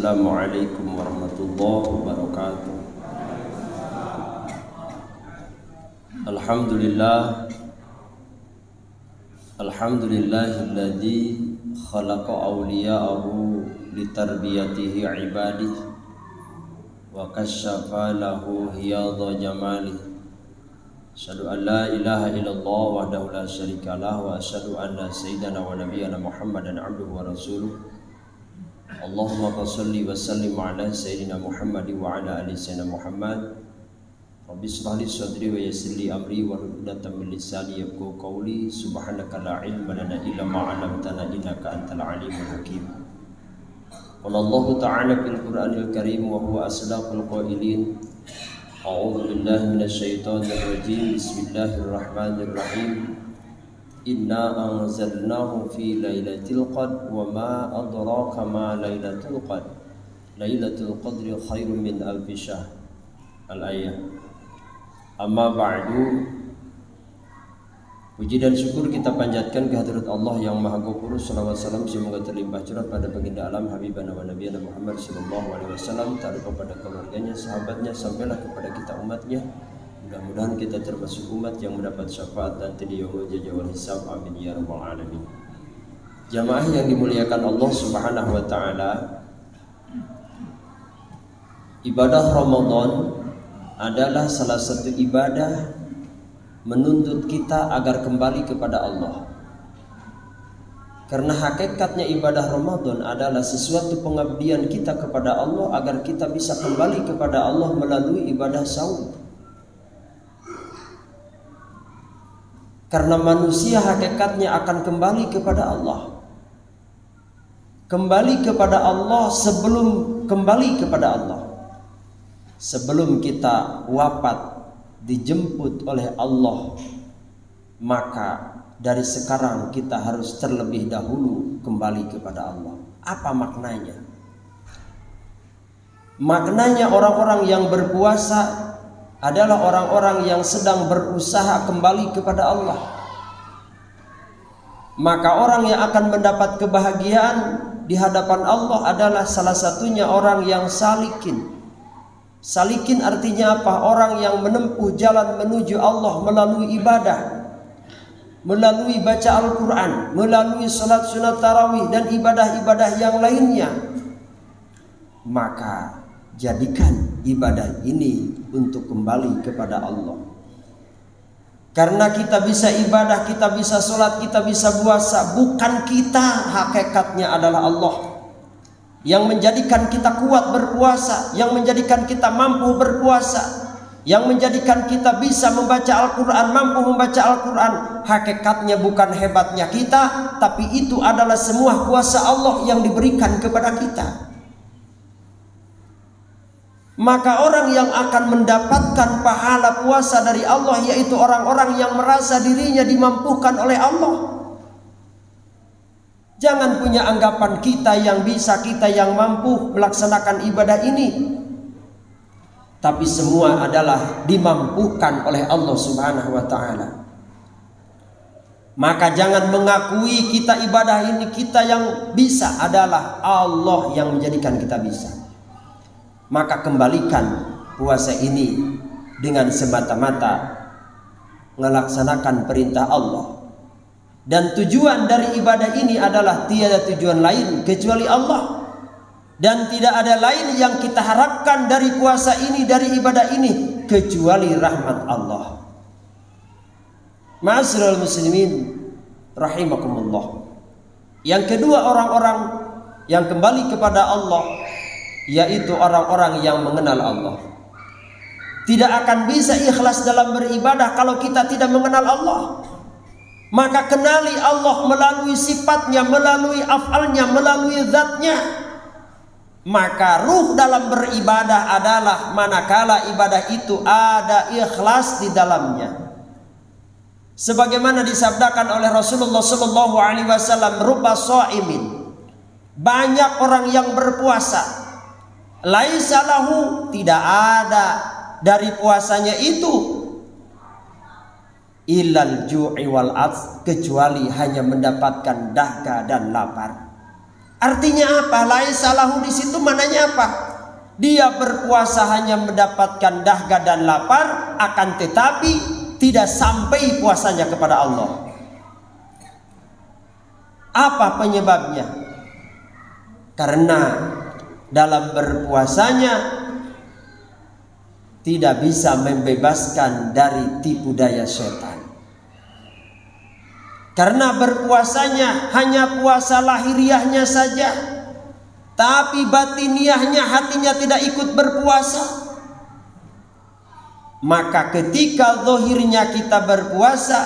Assalamualaikum warahmatullahi wabarakatuh. Alhamdulillahilladzi khalaqa awliya'ahu litarbiyatihi ibadihi wa kasyafa lahu hiyadha jamalih. Asyhadu an la ilaha illallah wahdahu la syarikalah wa asyhadu anna sayyidana wa nabiyyana Muhammadan abduhu wa rasuluh. Allahumma shalli wa sallim ala sayyidina Muhammad wa ala ali sayyidina Muhammad. Rabbi shrah li sadri wa yassir li amri wa hlul 'uqdatam min lisani yafqahu qawli. Subhanaka la ilma lana illa ma 'allamtana innaka antal alimul hakim. Qala Allah ta'ala fil Qur'anil Karim wa huwa asdaqul qailin. A'udzu billahi minasy syaithanir rajim. Bismillahirrahmanirrahim. Inna anzalnahu fi lailatul qadr wa ma adraka ma lailatul qadr. Lailatul qadri khairun min alfi syahr. Al-ayah. Amma ba'du. Puji dan syukur kita panjatkan kehadirat Allah yang Maha Ghafur. Shalawat salam semoga terlimpah curah pada baginda alam habibana wa nabiyana Muhammad sallallahu alaihi wasallam, tak lupa pada keluarganya, sahabatnya, sampailah kepada kita umatnya. Mudah-mudahan kita termasuk umat yang mendapat syafaat nanti di yaumul jazaa wal hisab. Amin ya rabbal alamin. Jamaah yang dimuliakan Allah Subhanahu wa taala, ibadah Ramadan adalah salah satu ibadah menuntut kita agar kembali kepada Allah. Karena hakikatnya ibadah Ramadan adalah sesuatu pengabdian kita kepada Allah agar kita bisa kembali kepada Allah melalui ibadah saum. Karena manusia hakikatnya akan kembali kepada Allah. Kembali kepada Allah sebelum kembali kepada Allah. Sebelum kita wafat dijemput oleh Allah, maka dari sekarang kita harus terlebih dahulu kembali kepada Allah. Apa maknanya? Maknanya orang-orang yang berpuasa adalah orang-orang yang sedang berusaha kembali kepada Allah. Maka orang yang akan mendapat kebahagiaan di hadapan Allah adalah salah satunya orang yang salikin. Salikin artinya apa? Orang yang menempuh jalan menuju Allah melalui ibadah, melalui baca Al-Quran, melalui salat sunat tarawih dan ibadah-ibadah yang lainnya. Maka jadikan ibadah ini untuk kembali kepada Allah. Karena kita bisa ibadah, kita bisa sholat, kita bisa puasa, bukan kita, hakikatnya adalah Allah yang menjadikan kita kuat berpuasa, yang menjadikan kita mampu berpuasa, yang menjadikan kita bisa membaca Al-Quran, mampu membaca Al-Quran. Hakikatnya bukan hebatnya kita, tapi itu adalah semua kuasa Allah yang diberikan kepada kita. Maka orang yang akan mendapatkan pahala puasa dari Allah yaitu orang-orang yang merasa dirinya dimampukan oleh Allah. Jangan punya anggapan kita yang bisa, kita yang mampu melaksanakan ibadah ini. Tapi semua adalah dimampukan oleh Allah Subhanahu wa taala. Maka jangan mengakui kita ibadah ini kita yang bisa, adalah Allah yang menjadikan kita bisa. Maka kembalikan puasa ini dengan semata-mata melaksanakan perintah Allah. Dan tujuan dari ibadah ini adalah tiada tujuan lain kecuali Allah. Dan tidak ada lain yang kita harapkan dari puasa ini, dari ibadah ini, kecuali rahmat Allah. Ma'asyiral muslimin rahimakumullah. Yang kedua, orang-orang yang kembali kepada Allah yaitu orang-orang yang mengenal Allah. Tidak akan bisa ikhlas dalam beribadah kalau kita tidak mengenal Allah. Maka kenali Allah melalui sifatnya, melalui af'alnya, melalui zatnya. Maka ruh dalam beribadah adalah manakala ibadah itu ada ikhlas di dalamnya. Sebagaimana disabdakan oleh Rasulullah SAW, ruba shaimin, banyak orang yang berpuasa, laisa lahu, tidak ada dari puasanya itu ilal ju'i wal 'aths, kecuali hanya mendapatkan dahaga dan lapar. Artinya apa? Laisa lahu di situ mananya apa? Dia berpuasa hanya mendapatkan dahaga dan lapar, akan tetapi tidak sampai puasanya kepada Allah. Apa penyebabnya? Karena dalam berpuasanya tidak bisa membebaskan dari tipu daya setan. Karena berpuasanya hanya puasa lahiriahnya saja, tapi batiniahnya, hatinya tidak ikut berpuasa. Maka ketika zahirnya kita berpuasa,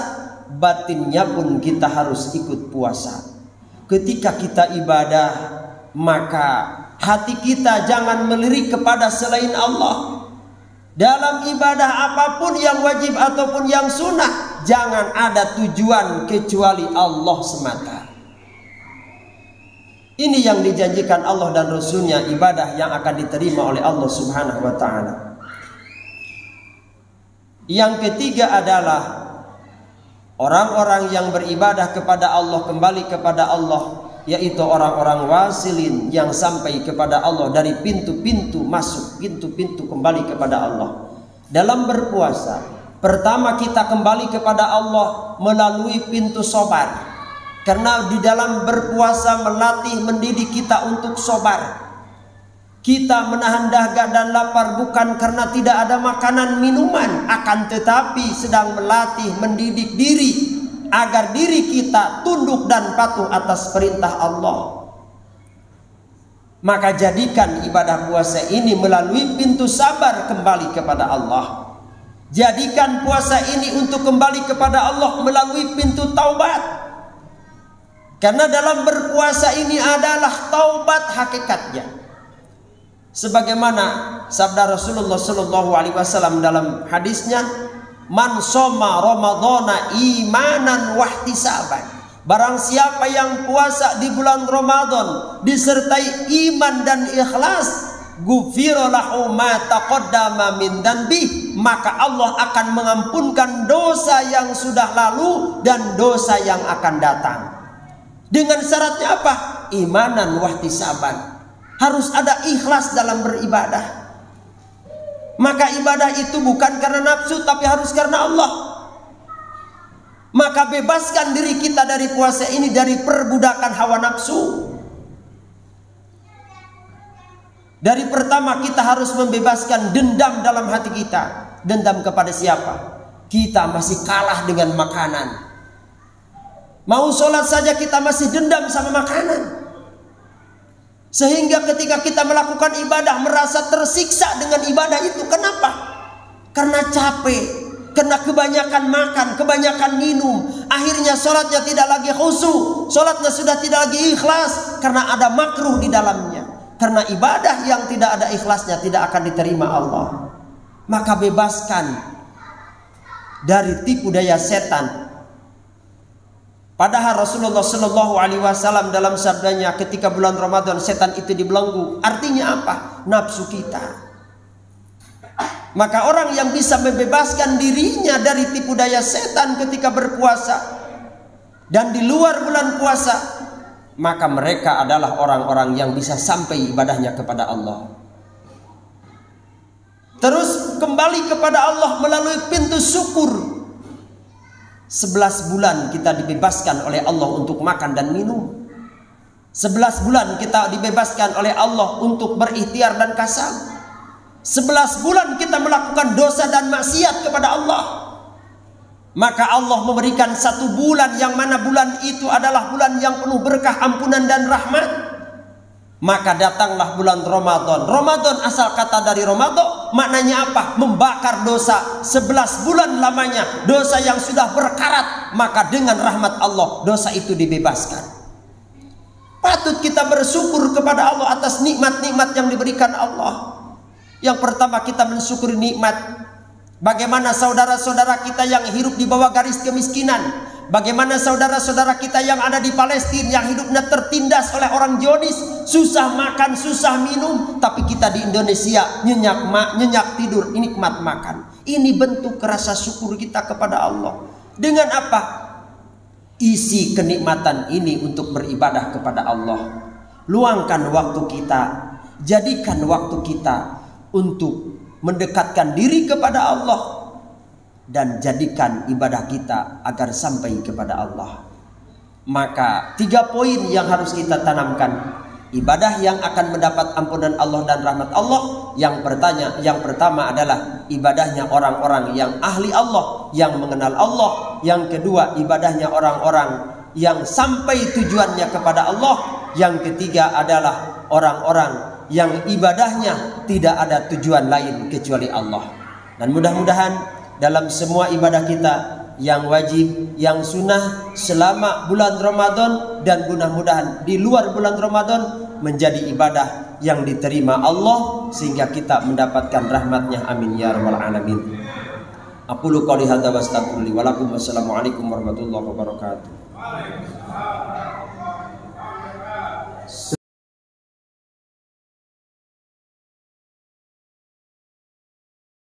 batinnya pun kita harus ikut puasa. Ketika kita ibadah, maka hati kita jangan melirik kepada selain Allah. Dalam ibadah apapun yang wajib ataupun yang sunnah, jangan ada tujuan kecuali Allah semata. Ini yang dijanjikan Allah dan Rasulnya, ibadah yang akan diterima oleh Allah Subhanahu wa ta'ala. Yang ketiga adalah orang-orang yang beribadah kepada Allah, kembali kepada Allah, yaitu orang-orang wasilin yang sampai kepada Allah dari pintu-pintu masuk, pintu-pintu kembali kepada Allah. Dalam berpuasa, pertama kita kembali kepada Allah melalui pintu sabar. Karena di dalam berpuasa melatih, mendidik kita untuk sabar. Kita menahan dahaga dan lapar bukan karena tidak ada makanan minuman, akan tetapi sedang melatih, mendidik diri agar diri kita tunduk dan patuh atas perintah Allah. Maka jadikan ibadah puasa ini melalui pintu sabar kembali kepada Allah. Jadikan puasa ini untuk kembali kepada Allah melalui pintu taubat. Karena dalam berpuasa ini adalah taubat hakikatnya. Sebagaimana sabda Rasulullah SAW dalam hadisnya, man soma Ramadhana imanan wahtisaban. Barang siapa yang puasa di bulan Ramadan disertai iman dan ikhlas, ghufira lahu ma taqaddama min dzanbi, maka Allah akan mengampunkan dosa yang sudah lalu dan dosa yang akan datang. Dengan syaratnya apa? Imanan wahtisaban. Harus ada ikhlas dalam beribadah. Maka ibadah itu bukan karena nafsu, tapi harus karena Allah. Maka bebaskan diri kita dari puasa ini dari perbudakan hawa nafsu. Dari pertama kita harus membebaskan dendam dalam hati kita. Dendam kepada siapa? Kita masih kalah dengan makanan. Mau sholat saja kita masih dendam sama makanan. Sehingga ketika kita melakukan ibadah merasa tersiksa dengan ibadah itu. Kenapa? Karena capek, karena kebanyakan makan, kebanyakan minum. Akhirnya sholatnya tidak lagi khusyuk, sholatnya sudah tidak lagi ikhlas, karena ada makruh di dalamnya. Karena ibadah yang tidak ada ikhlasnya tidak akan diterima Allah. Maka bebaskan dari tipu daya setan. Padahal Rasulullah SAW dalam sabdanya ketika bulan Ramadan setan itu dibelenggu. Artinya apa? Nafsu kita. Maka orang yang bisa membebaskan dirinya dari tipu daya setan ketika berpuasa dan di luar bulan puasa, maka mereka adalah orang-orang yang bisa sampai ibadahnya kepada Allah. Terus kembali kepada Allah melalui pintu syukur. 11 bulan kita dibebaskan oleh Allah untuk makan dan minum. 11 bulan kita dibebaskan oleh Allah untuk berikhtiar dan kasab. 11 bulan kita melakukan dosa dan maksiat kepada Allah. Maka Allah memberikan 1 bulan yang mana bulan itu adalah bulan yang penuh berkah, ampunan dan rahmat. Maka datanglah bulan Ramadan. Ramadan asal kata dari Ramadan, maknanya apa? Membakar dosa. 11 bulan lamanya dosa yang sudah berkarat, maka dengan rahmat Allah dosa itu dibebaskan. Patut kita bersyukur kepada Allah atas nikmat-nikmat yang diberikan Allah. Yang pertama kita mensyukuri nikmat. Bagaimana saudara-saudara kita yang hidup di bawah garis kemiskinan. Bagaimana saudara-saudara kita yang ada di Palestina yang hidupnya tertindas oleh orang Zionis, susah makan, susah minum, tapi kita di Indonesia nyenyak tidur, nikmat makan. Ini bentuk rasa syukur kita kepada Allah. Dengan apa? Isi kenikmatan ini untuk beribadah kepada Allah. luangkan waktu kita, jadikan waktu kita untuk mendekatkan diri kepada Allah, dan jadikan ibadah kita agar sampai kepada Allah. Maka 3 poin yang harus kita tanamkan. Ibadah yang akan mendapat ampunan Allah dan rahmat Allah. Yang pertama adalah ibadahnya orang-orang yang ahli Allah, yang mengenal Allah. Yang kedua, ibadahnya orang-orang yang sampai tujuannya kepada Allah. Yang ketiga adalah orang-orang yang ibadahnya tidak ada tujuan lain kecuali Allah. Dan mudah-mudahan dalam semua ibadah kita, yang wajib, yang sunnah selama bulan Ramadan, dan mudah-mudahan di luar bulan Ramadan, menjadi ibadah yang diterima Allah sehingga kita mendapatkan rahmatnya. Amin ya rabbal alamin. Aqulu qouli hadza wa astaghfirullahi wa lakum. Wassalamualaikum warahmatullahi wabarakatuh.